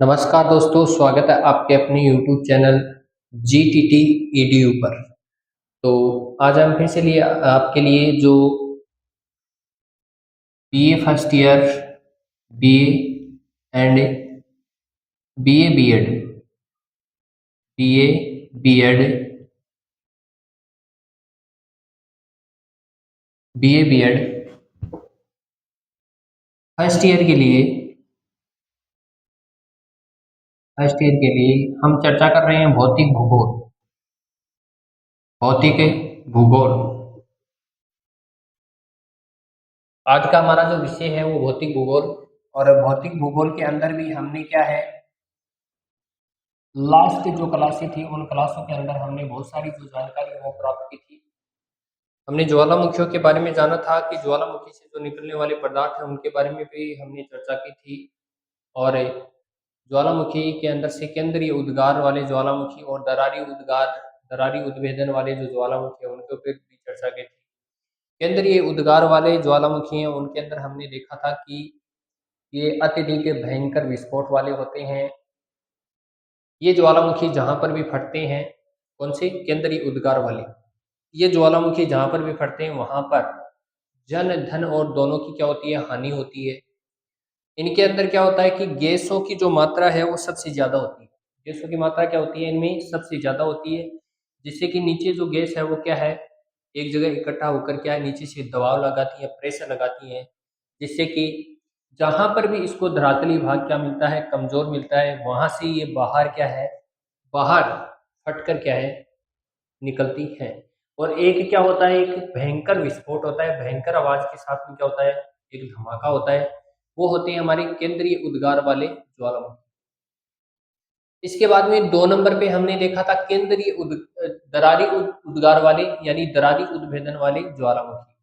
नमस्कार दोस्तों, स्वागत है आपके अपने YouTube चैनल GTT EDU पर। तो आज हम फिर से लिए आपके लिए जो BA first year, BA and BA B Ed, BA B Ed, BA B Ed first year के लिए हम चर्चा कर रहे हैं भौतिक भूगोल। आज का हमारा जो विषय है वो भौतिक भूगोल, और भौतिक भूगोल के अंदर भी हमने क्या है, लास्ट जो क्लासें थी उन क्लासों के अंदर हमने बहुत सारी जो जानकारी है वो प्राप्त की थी। हमने ज्वालामुखियों के बारे में जाना था कि ज्वालामुखी से जो निकलने वाले पदार्थ हैं उनके बारे में भी हमने चर्चा की थी, और ज्वालामुखी के अंदर से केंद्रीय उद्गार वाले ज्वालामुखी और दरारी उद्भेदन वाले जो ज्वालामुखी है उनके ऊपर भी चर्चा की थी। केंद्रीय उद्गार वाले ज्वालामुखी हैं उनके अंदर हमने देखा था कि ये अत्यधिक भयंकर विस्फोट वाले होते हैं। ये ज्वालामुखी जहाँ पर भी फटते हैं, कौन से, केंद्रीय उद्गार वाले, ये ज्वालामुखी जहाँ पर भी फटते हैं वहाँ पर जन धन और दोनों की क्या होती है, हानि होती है। इनके अंदर क्या होता है कि गैसों की जो मात्रा है वो सबसे ज़्यादा होती है। गैसों की मात्रा क्या होती है, इनमें सबसे ज़्यादा होती है, जिससे कि नीचे जो गैस है वो क्या है, एक जगह इकट्ठा होकर क्या है, नीचे से दबाव लगाती है, प्रेशर लगाती है, जिससे कि जहाँ पर भी इसको धरातली भाग क्या मिलता है, कमज़ोर मिलता है, वहाँ से ये बाहर क्या है, बाहर फटकर क्या है, निकलती हैं। और एक क्या होता है, एक भयंकर विस्फोट होता है, भयंकर आवाज़ के साथ में क्या होता है, एक धमाका होता है, वो होते हैं हमारे केंद्रीय उद्गार वाले ज्वालामुखी। इसके बाद में 2 नंबर पे हमने देखा था दरारी उद्गार वाले, यानी दरारी उद्भेदन वाले ज्वालामुखी।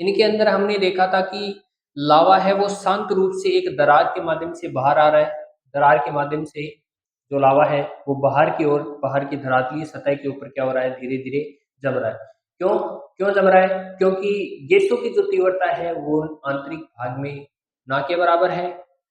इनके अंदर हमने देखा था कि लावा है वो शांत रूप से एक दरार के माध्यम से बाहर आ रहा है। दरार के माध्यम से जो लावा है वो बाहर की ओर, बाहर की धरातलीय सतह के ऊपर क्या हो रहा है, धीरे धीरे जम रहा है। क्यों क्यों जम रहा है? क्योंकि गैसों की जो तीव्रता है वो आंतरिक भाग में ना के बराबर है,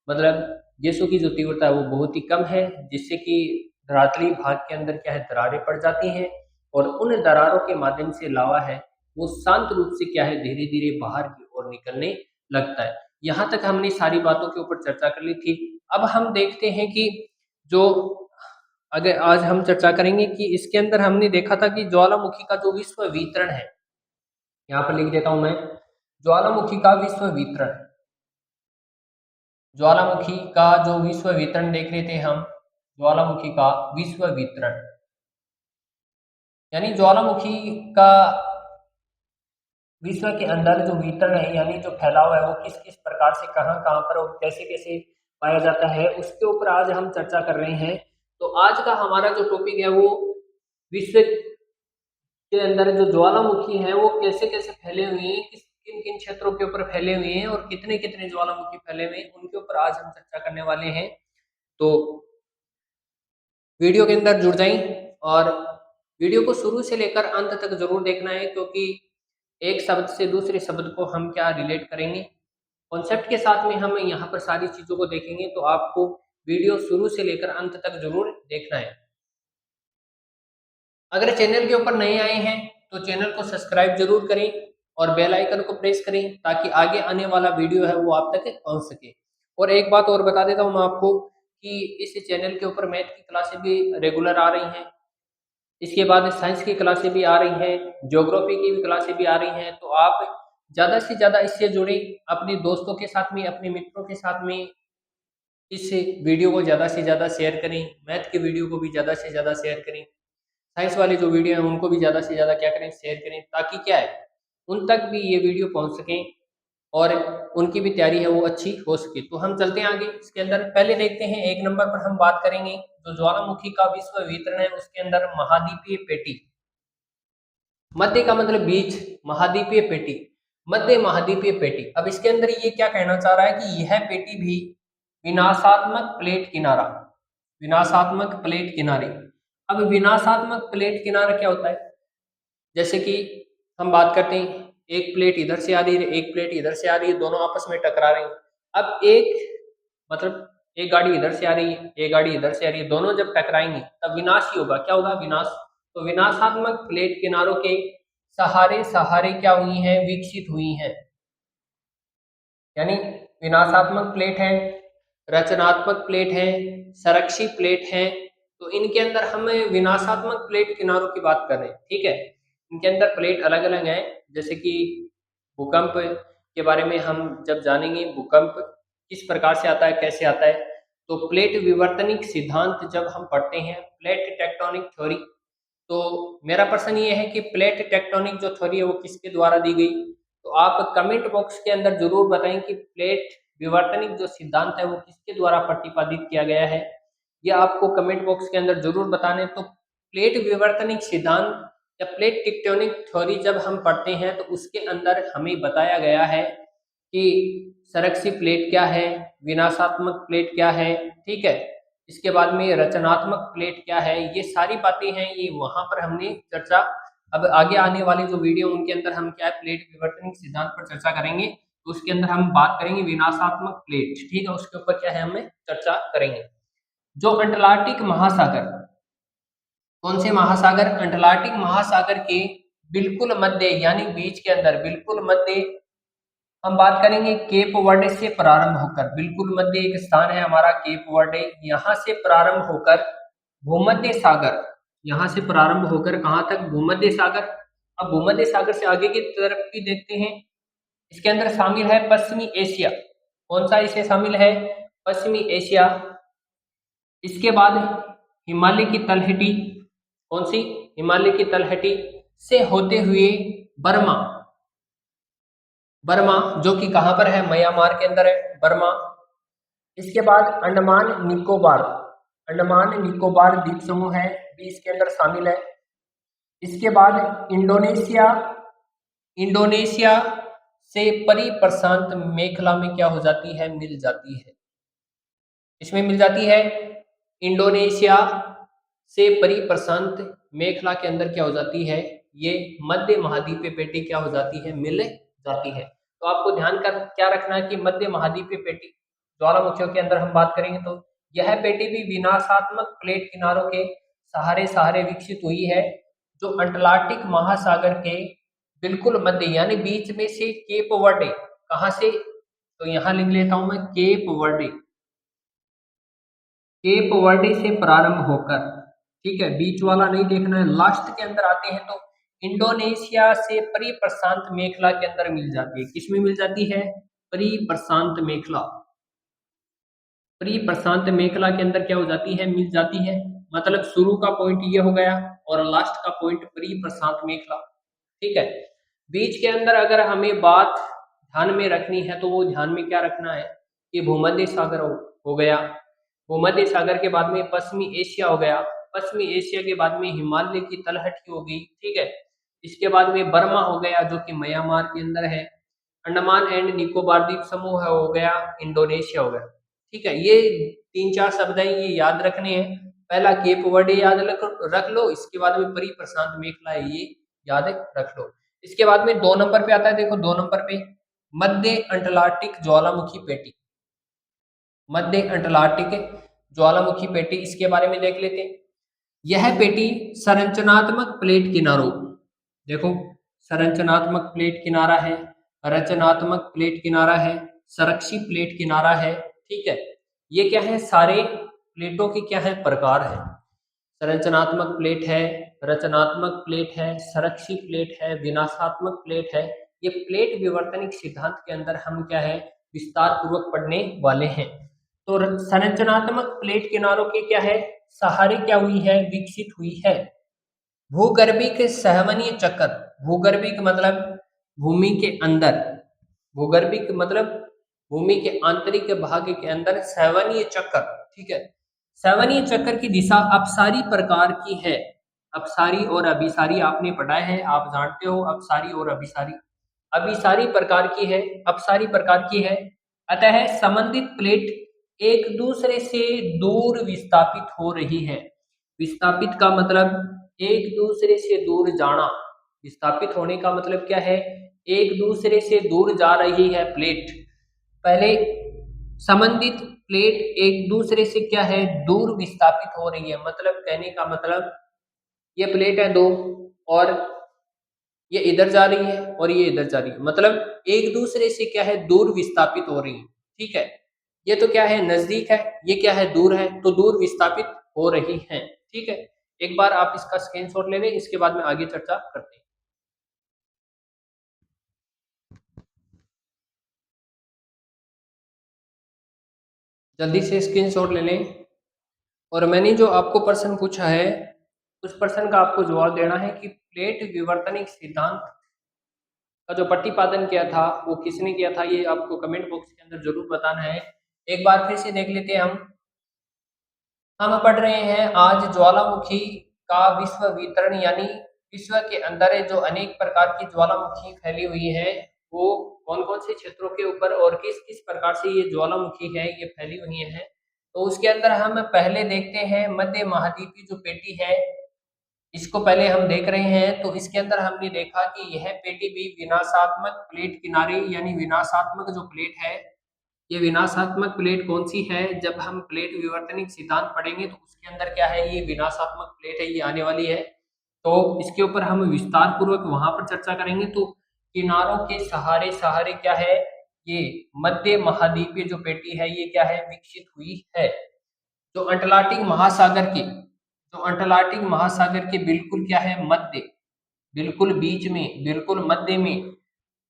मतलब गैसों की जो तीव्रता है वो बहुत ही कम है, जिससे कि धरातलीय भाग के अंदर क्या है, दरारें पड़ जाती हैं, और उन दरारों के माध्यम से लावा है वो शांत रूप से क्या है, धीरे धीरे बाहर की ओर निकलने लगता है। यहाँ तक हमने सारी बातों के ऊपर चर्चा कर ली थी। अब हम देखते हैं कि जो अगर आज हम चर्चा करेंगे कि इसके अंदर हमने देखा था कि ज्वालामुखी का जो विश्व वितरण है, यहाँ पर लिख देता हूं मैं, ज्वालामुखी का विश्व वितरण, ज्वालामुखी का जो विश्व वितरण देख रहे थे हम, ज्वालामुखी का विश्व वितरण यानी ज्वालामुखी का विश्व के अंदर जो वितरण है, यानी जो फैलाव है वो किस किस प्रकार से, कहाँ कहाँ पर और कैसे कैसे पाया जाता है, उसके ऊपर आज हम चर्चा कर रहे हैं। तो आज का हमारा जो टॉपिक है वो विश्व के अंदर जो ज्वालामुखी है वो कैसे कैसे फैले हुए हैं, किन किन क्षेत्रों के ऊपर फैले हुए हैं, और कितने कितने ज्वालामुखी फैले हुए हैं, उनके ऊपर आज हम चर्चा करने वाले हैं। तो वीडियो के अंदर जुड़ जाएं, और वीडियो को शुरू से लेकर अंत तक जरूर देखना है, क्योंकि एक शब्द से दूसरे शब्द को हम क्या रिलेट करेंगे, कॉन्सेप्ट के साथ में हम यहाँ पर सारी चीजों को देखेंगे। तो आपको वीडियो शुरू से लेकर अंत तक जरूर देखना है। अगर चैनल के ऊपर नए आए हैं तो चैनल को सब्सक्राइब जरूर करें और बेल आइकन को प्रेस करें, ताकि आगे आने वाला वीडियो है वो आप तक पहुंच सके। और एक बात और बता देता हूं मैं आपको कि इस चैनल के ऊपर मैथ की क्लासें भी रेगुलर आ रही हैं, इसके बाद साइंस की क्लासें भी आ रही हैं, ज्योग्राफी की भी क्लासें भी आ रही हैं। तो आप ज़्यादा से ज़्यादा इससे जुड़ें, अपने दोस्तों के साथ में, अपने मित्रों के साथ में इस वीडियो को ज़्यादा से ज़्यादा शेयर करें, मैथ के वीडियो को भी ज़्यादा से ज़्यादा शेयर करें, साइंस वाले जो वीडियो हैं उनको भी ज़्यादा से ज़्यादा क्या करें, शेयर करें, ताकि क्या है, उन तक भी ये वीडियो पहुंच सकें और उनकी भी तैयारी है वो अच्छी हो सके। तो हम चलते हैं आगे। इसके अंदर पहले देखते हैं, 1 नंबर पर हम बात करेंगे जो ज्वालामुखी का विश्व वितरण है, उसके अंदर महाद्वीपीय पेटी। मध्य का मतलब बीच, महाद्वीपीय पेटी, मध्य महाद्वीपीय पेटी। अब इसके अंदर ये क्या कहना चाह रहा है कि यह पेटी भी विनाशात्मक प्लेट किनारा, विनाशात्मक प्लेट किनारे। अब विनाशात्मक प्लेट किनारा क्या होता है, जैसे कि हम बात करते हैं, एक प्लेट इधर से आ रही है, एक प्लेट इधर से आ रही है, दोनों आपस में टकरा रही हैं। अब एक मतलब एक गाड़ी इधर से आ रही है, एक गाड़ी इधर से आ रही है, दोनों जब टकराएंगी तब विनाश ही होगा। क्या होगा? विनाश। तो विनाशात्मक प्लेट किनारों के सहारे सहारे क्या हुई हैं? विकसित हुई हैं। यानी विनाशात्मक प्लेट है, रचनात्मक प्लेट है, संरक्षी प्लेट है। तो इनके अंदर हम विनाशात्मक प्लेट किनारों की बात कर रहे हैं, ठीक है। इनके अंदर प्लेट अलग अलग हैं, जैसे कि भूकंप के बारे में हम जब जानेंगे, भूकंप किस प्रकार से आता है, कैसे आता है। तो प्लेट विवर्तनिक सिद्धांत जब हम पढ़ते हैं, प्लेट टेक्टोनिक थ्योरी, तो मेरा प्रश्न ये है कि प्लेट टेक्टोनिक जो थ्योरी है वो किसके द्वारा दी गई। तो आप कमेंट बॉक्स के अंदर जरूर बताएं कि प्लेट विवर्तनिक जो सिद्धांत है वो किसके द्वारा प्रतिपादित किया गया है। यह आपको कमेंट बॉक्स के अंदर जरूर बताने। तो प्लेट विवर्तनिक सिद्धांत या प्लेट टेक्टोनिक थ्योरी जब हम पढ़ते हैं तो उसके अंदर हमें बताया गया है कि संरक्षी प्लेट क्या है, विनाशात्मक प्लेट क्या है, ठीक है। इसके बाद में रचनात्मक प्लेट क्या है, ये सारी बातें हैं, ये वहां पर हमने चर्चा। अब आगे आने वाली जो वीडियो उनके अंदर हम क्या है, प्लेट विवर्तनिक सिद्धांत पर चर्चा करेंगे। तो उसके अंदर हम बात करेंगे विनाशात्मक प्लेट, ठीक है, उसके ऊपर क्या है हमें चर्चा करेंगे। जो अंटार्कटिक महासागर, कौन से महासागर? अंटार्कटिक महासागर के बिल्कुल मध्य यानी बीच के अंदर, बिल्कुल मध्य हम बात करेंगे केप वर्डे से प्रारंभ होकर, बिल्कुल मध्य एक स्थान है हमारा केप वर्डे, यहाँ से प्रारंभ होकर भूमध्य सागर, यहाँ से प्रारंभ होकर कहाँ तक? भूमध्य सागर। अब भूमध्य सागर से आगे की तरफ भी देखते हैं। इसके अंदर शामिल है पश्चिमी एशिया। कौन सा इसे शामिल है? पश्चिमी एशिया। इसके बाद हिमालय की तलहटी, कौन सी? हिमालय की तलहटी से होते हुए बर्मा, बर्मा जो कि कहां पर है? म्यांमार के अंदर है बर्मा। इसके बाद अंडमान निकोबार, अंडमान निकोबार द्वीप समूह है, भी इसके अंदर शामिल है। इसके बाद इंडोनेशिया, इंडोनेशिया से परिप्रशांत मेखला में क्या हो जाती है? मिल जाती है। इसमें मिल जाती है इंडोनेशिया से परिप्रशांत मेखला के अंदर क्या हो जाती है? ये मध्य महाद्वीपीय पेटी क्या हो जाती है? मिल जाती है। तो आपको ध्यान कर क्या रखना है कि मध्य महाद्वीपीय पेटी ज्वालामुखियों के अंदर हम बात करेंगे तो यह पेटी भी विनाशात्मक प्लेट किनारों के सहारे सहारे विकसित हुई है, जो अंटार्कटिक महासागर के बिल्कुल मध्य यानी बीच में से केप वर्डे, कहां से? तो यहां लिख लेता हूं मैं केप वर्डे, केप वर्डे से प्रारंभ होकर, ठीक है, बीच वाला नहीं देखना है, लास्ट के अंदर आते हैं तो इंडोनेशिया से परिप्रशांत मेखला के अंदर मिल जाती है। किसमें मिल जाती है? परिप्रशांत मेखला, परिप्रशांत मेखला के अंदर क्या हो जाती है? मिल जाती है। मतलब शुरू का पॉइंट ये हो गया और लास्ट का पॉइंट परिप्रशांत मेखला, ठीक है। बीच के अंदर अगर हमें बात ध्यान में रखनी है तो वो ध्यान में क्या रखना है कि भूमध्य सागर हो गया, भूमध्य सागर के बाद में पश्चिमी एशिया हो गया, पश्चिमी एशिया के बाद में हिमालय की तलहटी हो गई, ठीक है। इसके बाद में बर्मा हो गया जो कि म्यांमार के अंदर है, अंडमान एंड निकोबार द्वीप समूह हो गया, इंडोनेशिया हो गया, ठीक है। ये तीन चार शब्द हैं, ये याद रखने हैं। पहला केप वर्डे याद रख लो, इसके बाद में परिप्रशांत मेखला है, ये याद रख लो। इसके बाद में 2 नंबर पे आता है, देखो 2 नंबर पे मध्य अंटार्कटिक ज्वालामुखी पेटी, मध्य अंटार्कटिक ज्वालामुखी पेटी, इसके बारे में देख लेते हैं। यह पेटी संरचनात्मक प्लेट किनारों, देखो संरचनात्मक प्लेट किनारा है, रचनात्मक प्लेट किनारा है, संरक्षी प्लेट किनारा है, ठीक है। ये क्या है? सारे प्लेटों की क्या है? प्रकार है। संरचनात्मक प्लेट है, रचनात्मक प्लेट है, संरक्षी प्लेट है, विनाशात्मक प्लेट है। ये प्लेट विवर्तनिक सिद्धांत के अंदर हम क्या है? विस्तार पूर्वक पढ़ने वाले हैं। तो संरचनात्मक प्लेट किनारों के क्या है? सहारे क्या हुई है? विकसित हुई है। भूगर्भिक सहवनीय चक्कर, भूगर्भिक मतलब भूमि के अंदर, भूगर्भिक मतलब भूमि के आंतरिक भाग के अंदर सहवनीय चक्कर, ठीक है। सहवनीय चक्कर की दिशा अपसारी प्रकार की है। अपसारी और अभिसारी आपने पढ़ा है, आप जानते हो अपसारी और अभिसारी। अभिसारी प्रकार की है, अपसारी प्रकार की है। अतः संबंधित प्लेट एक दूसरे से दूर विस्थापित हो रही है। विस्थापित का मतलब एक दूसरे से दूर जाना, विस्थापित होने का मतलब क्या है? एक दूसरे से दूर जा रही है प्लेट। पहले संबंधित प्लेट एक दूसरे से क्या है, दूर विस्थापित हो रही है। मतलब कहने का मतलब ये प्लेट है दो, और ये इधर जा रही है और ये इधर जा रही है, मतलब एक दूसरे से क्या है, दूर विस्थापित हो रही है। ठीक है, ये तो क्या है, नजदीक है, ये क्या है, दूर है, तो दूर विस्थापित हो रही है। ठीक है, एक बार आप इसका स्क्रीनशॉट ले लें, इसके बाद में आगे चर्चा करते हैं। जल्दी से स्क्रीनशॉट ले लें, और मैंने जो आपको प्रश्न पूछा है उस प्रश्न का आपको जवाब देना है कि प्लेट विवर्तनिक सिद्धांत का जो प्रतिपादन किया था वो किसने किया था, ये आपको कमेंट बॉक्स के अंदर जरूर बताना है। एक बार फिर से देख लेते हैं हम पढ़ रहे हैं आज ज्वालामुखी का विश्व वितरण, यानी विश्व के अंदर जो अनेक प्रकार की ज्वालामुखी फैली हुई है वो कौन कौन से क्षेत्रों के ऊपर और किस किस प्रकार से ये ज्वालामुखी है ये फैली हुई है। तो उसके अंदर हम पहले देखते हैं मध्य महाद्वीपीय जो पेटी है, इसको पहले हम देख रहे हैं। तो इसके अंदर हमने देखा कि यह पेटी भी विनाशात्मक प्लेट किनारे, यानी विनाशात्मक जो प्लेट है, ये विनाशात्मक प्लेट कौन सी है, जब हम प्लेट विवर्तनिक सिद्धांत पढ़ेंगे तो उसके अंदर क्या है, ये विनाशात्मक प्लेट है, ये आने वाली है। तो इसके ऊपर हम विस्तार पूर्वक वहां पर चर्चा करेंगे। तो किनारों के सहारे सहारे क्या है, ये मध्य महाद्वीपीय जो पेटी है ये क्या है, विकसित हुई है। जो अटलांटिक महासागर के, जो अटलांटिक महासागर के बिल्कुल क्या है, मध्य, बिल्कुल बीच में, बिल्कुल मध्य में,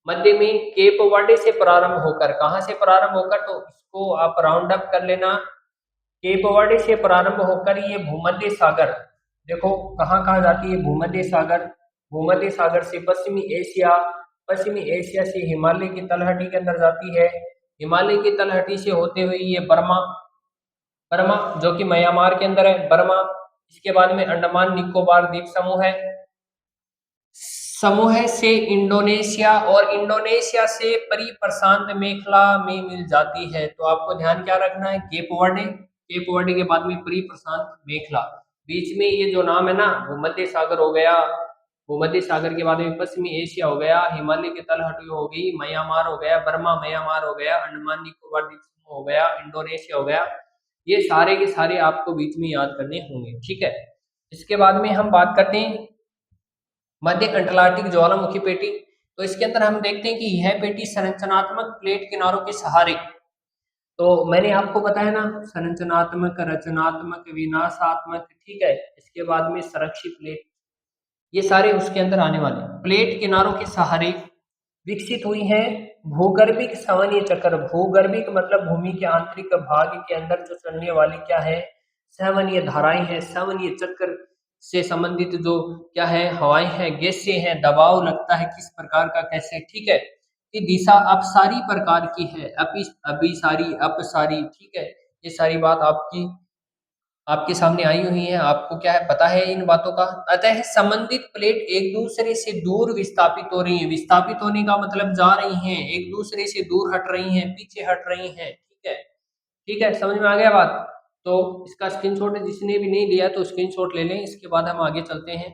मध्य में केप वर्डे से प्रारंभ होकर, कहाँ से प्रारंभ होकर, तो इसको आप राउंड अप कर लेना। केप वर्डे से प्रारंभ होकर ये भूमध्य सागर, देखो कहाँ कहाँ जाती है, भूमध्य सागर, भूमध्य सागर से पश्चिमी एशिया, पश्चिमी एशिया से हिमालय की तलहटी के अंदर जाती है, हिमालय की तलहटी से होते हुए ये बर्मा, बर्मा जो कि म्यांमार के अंदर है, बर्मा। इसके बाद में अंडमान निकोबार द्वीप समूह है, समूह से इंडोनेशिया, और इंडोनेशिया से परी प्रशांत मेखला में मिल जाती है। तो आपको ध्यान क्या रखना है, केप वर्डे, केप वर्डे के बाद में परी प्रशांत मेखला, बीच में ये जो नाम है ना, भूमध्य सागर हो गया, भूमध्य सागर के बाद में पश्चिमी एशिया हो गया, हिमालय की तलहटी हो गई, म्यांमार हो गया, बर्मा म्यांमार हो गया, अंडमान निकोबार द्वीप समूह हो गया, इंडोनेशिया हो गया, ये सारे के सारे आपको बीच में याद करने होंगे। ठीक है, इसके बाद में हम बात करते हैं मध्य अटलांटिक ज्वालामुखी पेटी। तो इसके अंदर हम देखते हैं कि यह पेटी संरचनात्मक प्लेट किनारों के सहारे, तो मैंने आपको बताया ना, संरचनात्मक, रचनात्मक, विनाशात्मक, ठीक है, इसके बाद में संरक्षित प्लेट, ये सारे उसके अंदर आने वाले हैं। प्लेट किनारों के सहारे विकसित हुई है भूगर्भिक संवहनीय चक्र, भूगर्भिक मतलब भूमि के आंतरिक भाग के अंदर जो चलने वाली क्या है, संवहनीय धाराएं हैं, संवहनीय चक्र से संबंधित जो क्या है, हवाएं हैं, गैसें हैं, दबाव लगता है किस प्रकार का, कैसे, ठीक है, कि दिशा अपसारी प्रकार की है, अभिसारी, अपसारी, ठीक है, ये सारी बात आपकी आपके सामने आई हुई है, आपको क्या है, पता है इन बातों का। अतः संबंधित प्लेट एक दूसरे से दूर विस्थापित हो रही है, विस्थापित होने का मतलब जा रही हैं, एक दूसरे से दूर हट रही हैं, पीछे हट रही हैं। ठीक है, ठीक है, समझ में आ गया बात। तो इसका स्क्रीनशॉट जिसने भी नहीं लिया तो स्क्रीनशॉट ले लें, इसके बाद हम आगे चलते हैं।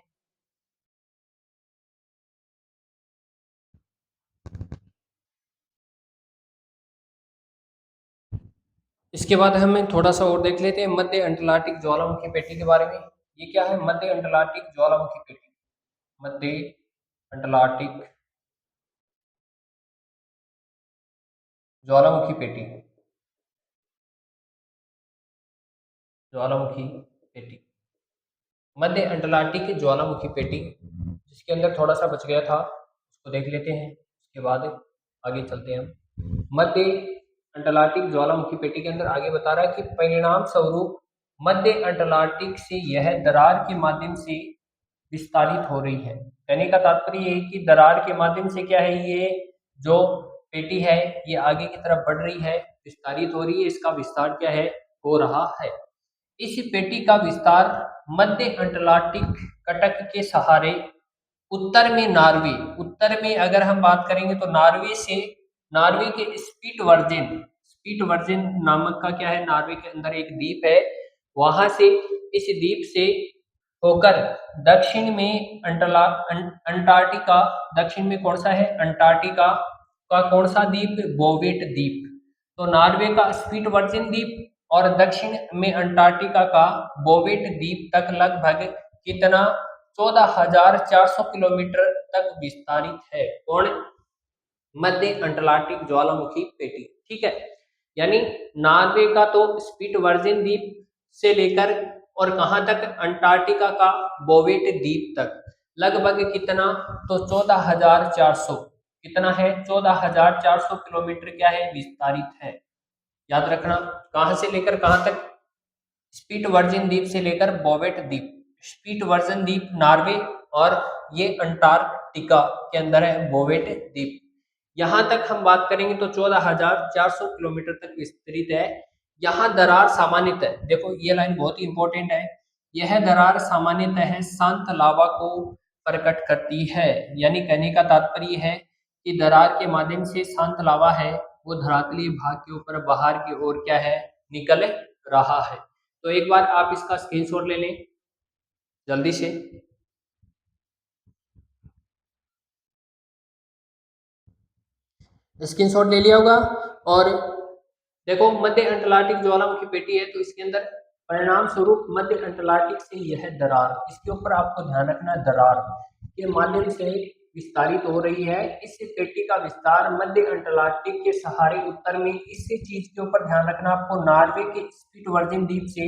इसके बाद हम थोड़ा सा और देख लेते हैं मध्य अंटार्कटिक ज्वालामुखी पेटी के बारे में। ये क्या है, मध्य अंटार्कटिक ज्वालामुखी पेटी, मध्य अंटार्कटिक ज्वालामुखी पेटी, ज्वालामुखी पेटी, मध्य अटलांटिक की ज्वालामुखी पेटी, जिसके अंदर थोड़ा सा बच गया था उसको देख लेते हैं, उसके बाद आगे चलते हैं हम। मध्य अटलांटिक ज्वालामुखी पेटी के अंदर आगे बता रहा है कि परिणाम स्वरूप मध्य अटलांटिक से यह दरार के माध्यम से विस्तारित हो रही है। कहने का तात्पर्य ये है कि दरार के माध्यम से क्या है, ये जो पेटी है ये आगे की तरफ बढ़ रही है, विस्तारित हो रही है, इसका विस्तार क्या है, हो रहा है। इस पेटी का विस्तार मध्य अटलांटिक कटक के सहारे उत्तर में नॉर्वे, उत्तर में अगर हम बात करेंगे तो नॉर्वे से, नॉर्वे के स्पीट वर्जिन नामक का क्या है, नॉर्वे के अंदर एक द्वीप है, वहां से, इस द्वीप से होकर दक्षिण में अंटार्कटिका, दक्षिण में कौन सा है, अंटार्कटिका का कौन सा द्वीप, बोवेट द्वीप। तो नॉर्वे का स्पिटवर्जन द्वीप और दक्षिण में अंटार्कटिका का बोवेट द्वीप तक लगभग कितना 14,400 किलोमीटर तक विस्तारित है। कौन? मध्य अंटार्कटिक ज्वालामुखी पेटी। ठीक है, यानी नॉर्वे का तो स्पिटवर्जन द्वीप से लेकर और कहां तक, अंटार्कटिका का बोवेट द्वीप तक लगभग कितना, तो 14,400, कितना है 14,400 किलोमीटर क्या है, विस्तारित है। याद रखना, कहां से लेकर कहां तक, स्पिटवर्जन द्वीप से लेकर बोवेट द्वीप। स्पिटवर्जन द्वीप नॉर्वे और ये अंटार्कटिका के अंदर है बोवेट द्वीप। यहां तक हम बात करेंगे तो 14,400 किलोमीटर तक विस्तृत है। यहाँ दरार सामान्यतः, देखो ये लाइन बहुत ही इंपॉर्टेंट है, यह दरार सामान्यतः शांत लावा को प्रकट करती है। यानी कहने का तात्पर्य है कि दरार के माध्यम से शांत लावा है वो धरातलीय भाग के ऊपर बाहर की ओर क्या है, निकल रहा है। तो एक बार आप इसका स्क्रीनशॉट ले लें जल्दी से। स्क्रीनशॉट ले लिया होगा। और देखो मध्य अंटार्कटिक ज्वालामुखी पेटी है, तो इसके अंदर परिणाम स्वरूप मध्य अंटार्कटिक से यह दरार, इसके ऊपर आपको ध्यान रखना, दरार के माध्यम से विस्तारित हो रही है। इस पेटी का विस्तार मध्य अंटार्कटिक के सहारे उत्तर में, इसी चीज के ऊपर ध्यान रखना आपको, नॉर्वे के स्पिटवर्जन द्वीप से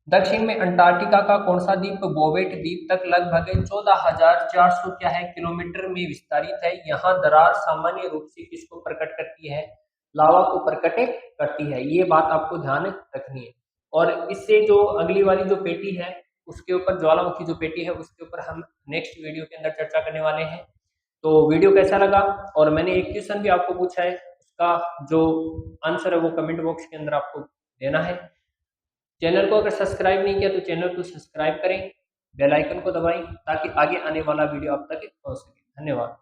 दक्षिण में अंटार्कटिका का कौन सा द्वीप, बोवेट द्वीप तक लगभग 14,400 क्या है किलोमीटर में विस्तारित है। यहाँ दरार सामान्य रूप से किसको प्रकट करती है, लावा को प्रकट करती है। ये बात आपको ध्यान रखनी है। और इससे जो अगली वाली जो पेटी है उसके ऊपर, ज्वालामुखी जो पेटी है उसके ऊपर हम नेक्स्ट वीडियो के अंदर चर्चा करने वाले हैं। तो वीडियो कैसा लगा, और मैंने एक क्वेश्चन भी आपको पूछा है, उसका जो आंसर है वो कमेंट बॉक्स के अंदर आपको देना है। चैनल को अगर सब्सक्राइब नहीं किया तो चैनल को सब्सक्राइब करें, बेल आइकन को दबाएं ताकि आगे आने वाला वीडियो आप तक पहुंच सके। धन्यवाद।